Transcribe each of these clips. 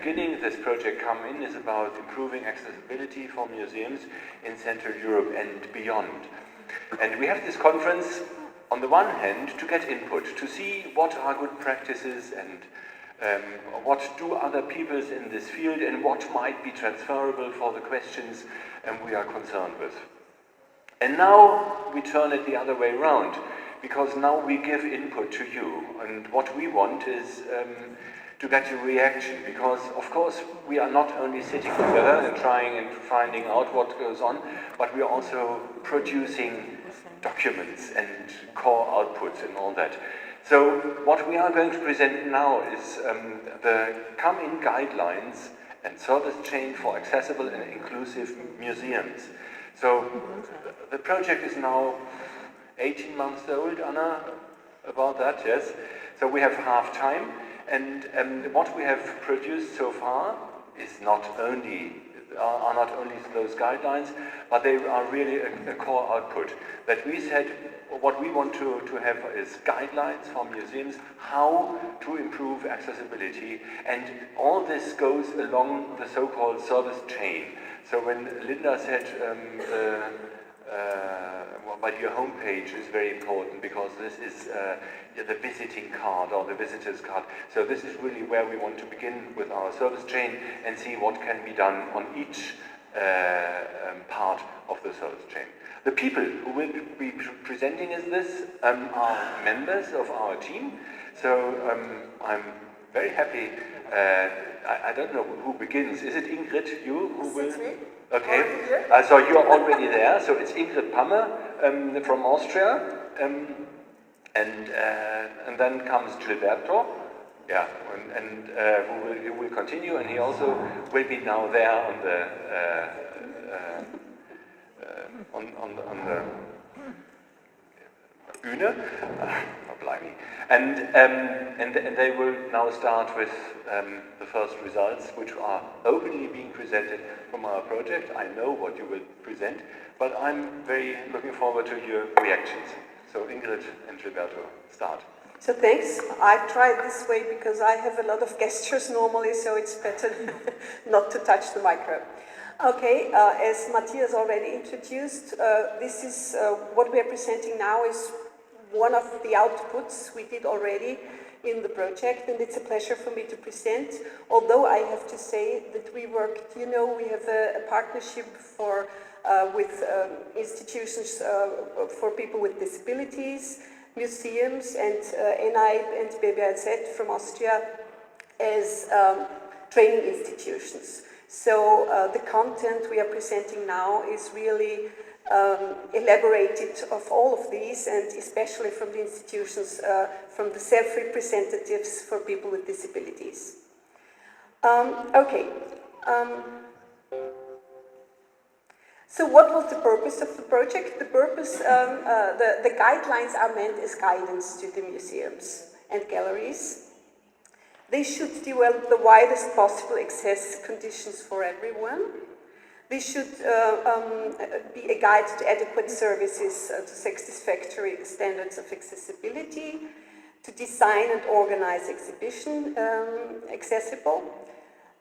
beginning, this project Come In is about improving accessibility for museums in Central Europe and beyond. And we have this conference, on the one hand, to get input, to see what are good practices and what do other peoples in this field and what might be transferable for the questions we are concerned with. And now we turn it the other way around, because now we give input to you, and what we want is to get your reaction, because of course we are not only sitting together and trying and finding out what goes on, but we are also producing documents and core outputs and all that. So what we are going to present now is the Come In guidelines and service chain for accessible and inclusive museums. So the project is now 18 months old, Anna, about that, yes. So we have half time, and what we have produced so far is not only those guidelines, but they are really a core output. That we said what we want to have is guidelines for museums, how to improve accessibility, and all this goes along the so-called service chain. So when Linda said but your homepage is very important, because this is the visiting card or the visitor's card. So this is really where we want to begin with our service chain and see what can be done on each part of the service chain. The people who will be presenting us this are members of our team. So I'm very happy. I don't know who begins. Is it Ingrid, you who will? Okay, so you're already there. So it's Ingrid Pamme from Austria, and then comes Gilberto, yeah, and who will continue, and he also will be now there on the on the Bühne, blimey, and they will now start with the first results, which are openly being presented from our project. I know what you will present, but I'm very looking forward to your reactions. So Ingrid and Gilberto, start. So thanks. I try this way because I have a lot of gestures normally, so it's better not to touch the micro. Okay, as Matthias already introduced, this is what we are presenting now is one of the outputs we did already in the project, and it's a pleasure for me to present. Although I have to say that we worked, you know, we have a partnership with institutions for people with disabilities, museums, and NI and BBZ from Austria as training institutions. So the content we are presenting now is really elaborated of all of these, and especially from the institutions, from the self-representatives for people with disabilities. So what was the purpose of the project? The purpose, the guidelines are meant as guidance to the museums and galleries. They should develop the widest possible access conditions for everyone. They should be a guide to adequate services to satisfactory standards of accessibility, to design and organize exhibition accessible,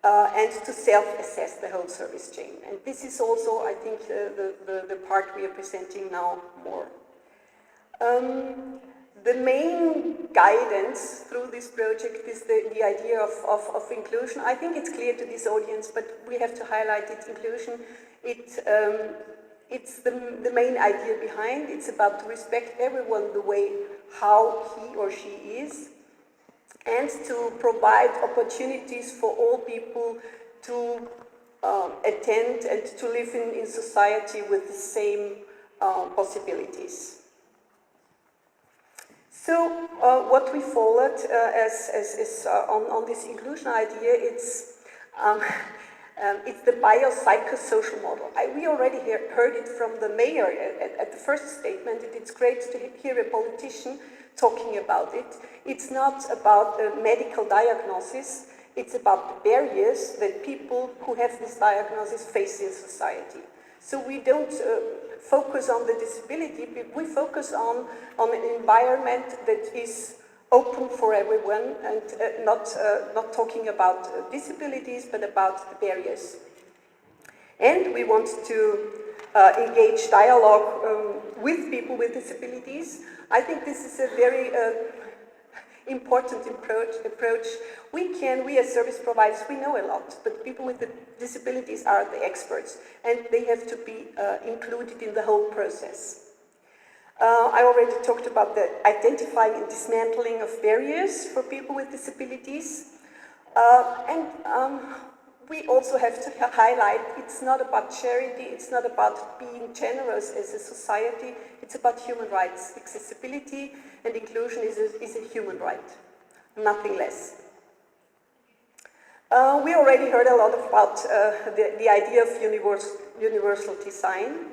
and to self-assess the whole service chain. And this is also, I think, the part we are presenting now more. The main guidance through this project is the idea of inclusion. I think it's clear to this audience, but we have to highlight it. Inclusion, it's the main idea behind. It's about to respect everyone the way how he or she is, and to provide opportunities for all people to attend and to live in society with the same possibilities. So what we followed on this inclusion idea, it's the biopsychosocial model. We already heard it from the mayor at the first statement, and it's great to hear a politician talking about it. It's not about a medical diagnosis, it's about the barriers that people who have this diagnosis face in society. So we don't focus on the disability, but we focus on an environment that is open for everyone, and not talking about disabilities, but about the barriers. And we want to engage dialogue with people with disabilities. I think this is a very important approach. We as service providers, we know a lot, but people with the disabilities are the experts, and they have to be included in the whole process. I already talked about the identifying and dismantling of barriers for people with disabilities. We also have to highlight it's not about charity, it's not about being generous as a society, it's about human rights. Accessibility and inclusion is a human right, nothing less. We already heard a lot about the idea of universal design.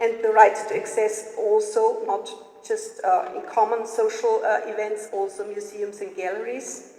And the right to access also, not just in common social events, also museums and galleries.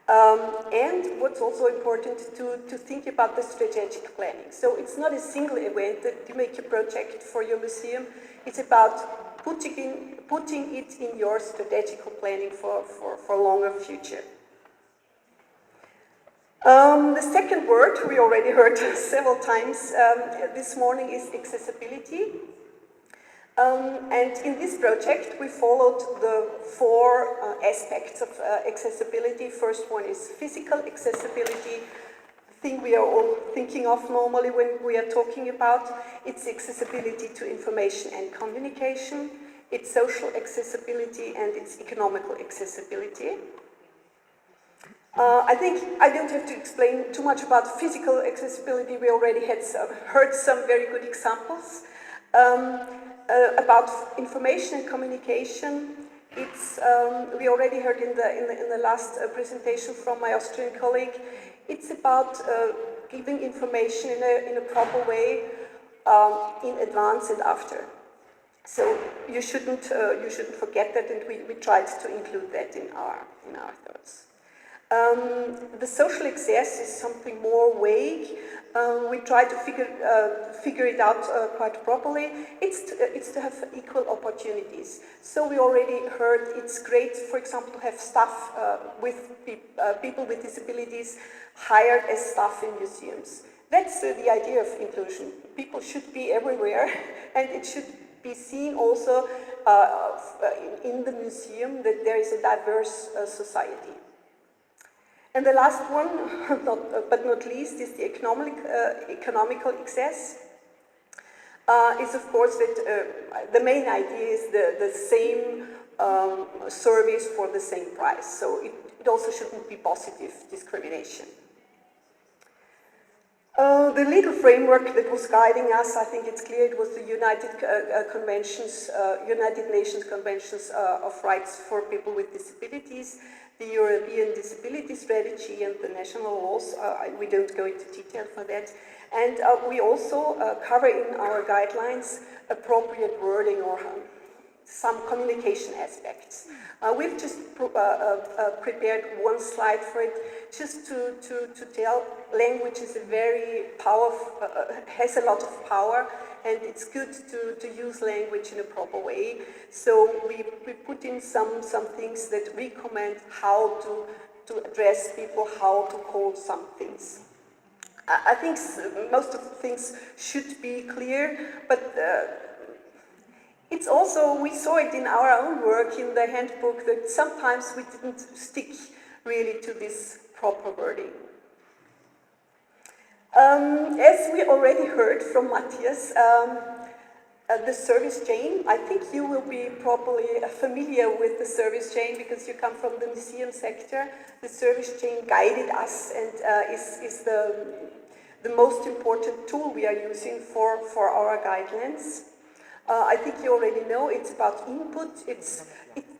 And what's also important to think about the strategic planning. So it's not a single event that you make a project for your museum, it's about putting it in your strategical planning for longer future. The second word we already heard several times this morning is accessibility. And in this project we followed the four aspects of accessibility. First one is physical accessibility, the thing we are all thinking of normally when we are talking about. It's accessibility to information and communication, it's social accessibility, and it's economical accessibility. I think I don't have to explain too much about physical accessibility. We already heard some very good examples. About information and communication, it's we already heard in the last presentation from my Austrian colleague. It's about giving information in a proper way in advance and after. So you shouldn't forget that, and we tried to include that in our thoughts. The social access is something more vague. We try to figure it out quite properly. It's to have equal opportunities. So we already heard it's great, for example, to have staff with people with disabilities hired as staff in museums. That's the idea of inclusion. People should be everywhere, and it should be seen also in the museum that there is a diverse society. And the last one, but not least, is the economical access. Is of course that the main idea is the same service for the same price. So it also shouldn't be positive discrimination. The legal framework that was guiding us, I think it's clear, it was the United Nations Conventions of Rights for People with Disabilities, the European Disability Strategy, and the national laws. We don't go into detail for that. And we also cover in our guidelines appropriate wording or some communication aspects. We've just prepared one slide for it, just to tell language is a very powerful, has a lot of power, and it's good to use language in a proper way. So we put in some things that recommend how to address people, how to call some things. I think most of the things should be clear, but it's also, we saw it in our own work in the handbook that sometimes we didn't stick really to this proper wording. As we already heard from Matthias, the service chain, I think you will be probably familiar with the service chain because you come from the museum sector. The service chain guided us and is the most important tool we are using for our guidelines. I think you already know it's about input. It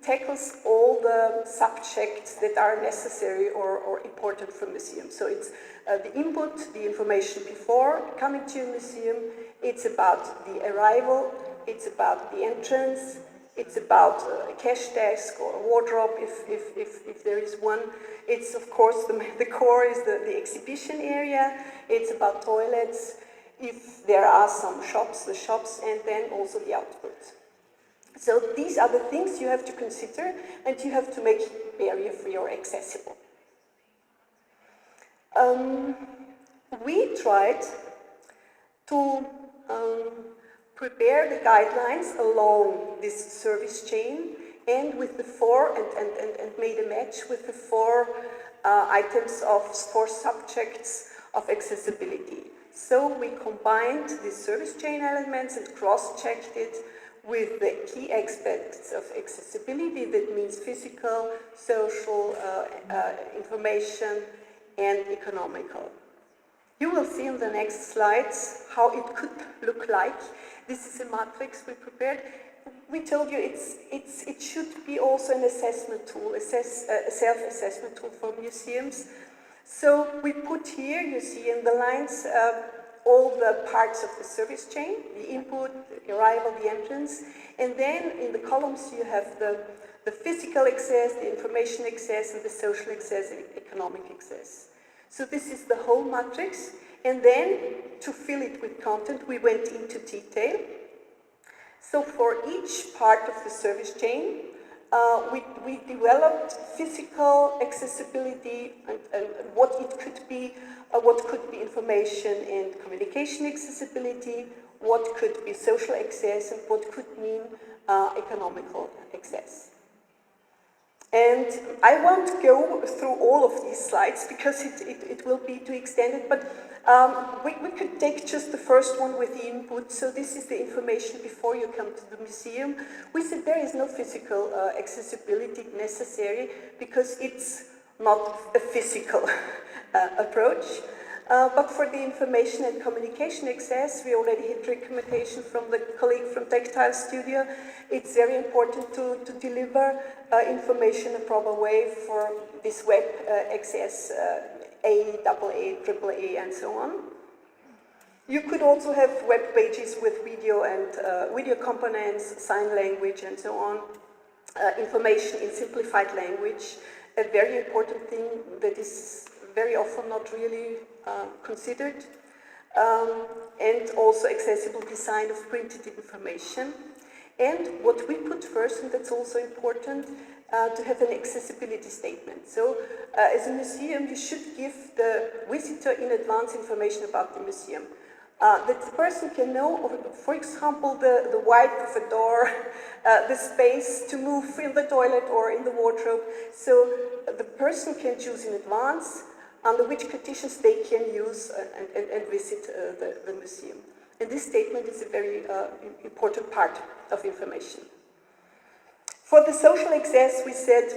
tackles all the subjects that are necessary or important for museums. So it's the input, the information before coming to a museum. It's about the arrival. It's about the entrance. It's about a cash desk or a wardrobe if there is one. It's of course the core is the exhibition area. It's about toilets. If there are some shops, the shops, and then also the output. So these are the things you have to consider, and you have to make barrier-free or accessible. We tried to prepare the guidelines along this service chain and with the and made a match with the four items of four subjects of accessibility. So we combined the service chain elements and cross-checked it with the key aspects of accessibility, that means physical, social, information, and economical. You will see in the next slides how it could look like. This is a matrix we prepared. We told you it should be also an assessment tool, a self-assessment tool for museums. So we put here, you see in the lines, all the parts of the service chain, the input, the arrival, the entrance, and then in the columns you have the physical access, the information access, and the social access and economic access. So this is the whole matrix, and then to fill it with content we went into detail. So for each part of the service chain, we developed physical accessibility and what it could be, what could be information and communication accessibility, what could be social access, and what could mean economical access. And I won't go through all of these slides because it will be too extended, but we could take just the first one with the input. So this is the information before you come to the museum. We said there is no physical accessibility necessary because it's not a physical approach. But for the information and communication access, we already had recommendation from the colleague from Tactile Studio. It's very important to deliver information in a proper way for this web access, A, AA, AAA, and so on. You could also have web pages with video and video components, sign language, and so on. Information in simplified language, a very important thing that is very often not really considered, and also accessible design of printed information. And what we put first, and that's also important, to have an accessibility statement. So as a museum, you should give the visitor in advance information about the museum. That the person can know, for example, the width of a door, the space to move in the toilet or in the wardrobe. So the person can choose in advance under which conditions they can use and visit the museum. And this statement is a very important part of information. For the social access, we said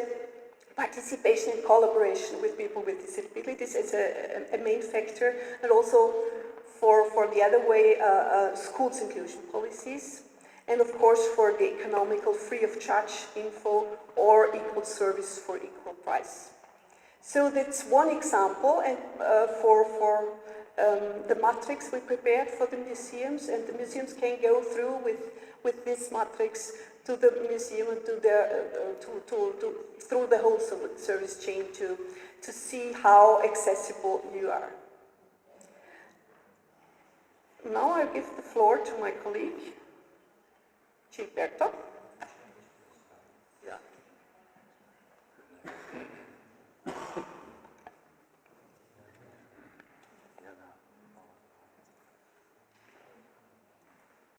participation and collaboration with people with disabilities is a main factor, and also for the other way, schools inclusion policies, and of course for the economical free of charge info or equal service for equal price. So that's one example, and for the matrix we prepared for the museums, and the museums can go through with this matrix to the museum and through the whole service chain to see how accessible you are. Now I give the floor to my colleague, Gilberto.